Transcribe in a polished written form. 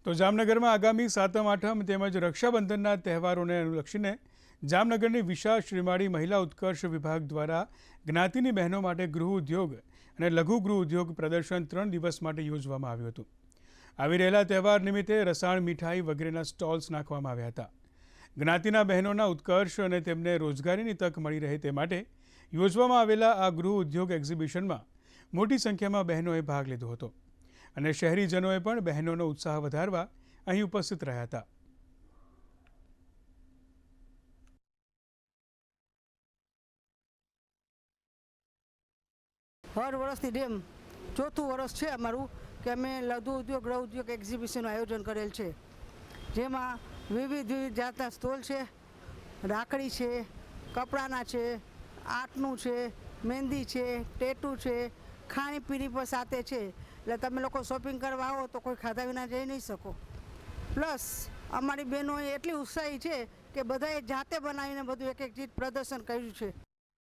તો જામનગરમાં આગામી સાતમ આઠમ તેમજ રક્ષાબંધનના તહેવારોને અનુલક્ષીને જામનગરની વિશાળ શ્રીમાળી મહિલા ઉત્કર્ષ વિભાગ દ્વારા જ્ઞાતિની બહેનો માટે ગૃહ ઉદ્યોગ અને લઘુ ગૃહ ઉદ્યોગ પ્રદર્શન 3 દિવસ માટે યોજવામાં આવ્યું હતું। આવી રહેલા તહેવાર નિમિત્તે રસાણ મીઠાઈ વગેરેના સ્ટોલ્સ નાખવામાં આવ્યા હતા। જ્ઞાતિના બહેનોના ઉત્કર્ષ અને તેમને રોજગારીની તક મળી રહે તે માટે યોજવામાં આવેલા આ ગૃહ ઉદ્યોગ એક્ઝિબિશનમાં મોટી સંખ્યામાં બહેનોએ ભાગ લીધો હતો અને શહેરીજનોએ પણ બહેનોનો ઉત્સાહ વધારવા અહીં ઉપસ્થિત રહ્યા હતા। हर वर्षनी डेम चौथું વર્ષ છે અમારું કે અમે લઘુ ઉદ્યોગ ગૃહ ઉદ્યોગ એક્ઝિબિશનનું આયોજન કરેલ છે, જેમાં વિવિધ જાતના સ્ટોલ છે, રાખડી છે, કપડાના છે, આર્ટનું છે, મહેંદી છે, ટેટુ છે, ખાણીપીણી પણ સાથે છે। એટલે તમે લોકો શોપિંગ કરવા આવો તો કોઈ ખાધા વિના જઈ નહીં શકો। પ્લસ અમારી બહેનો એટલી ઉત્સાહી છે કે બધાએ જાતે બનાવીને બધું એક એક ચીજ પ્રદર્શન કર્યું છે।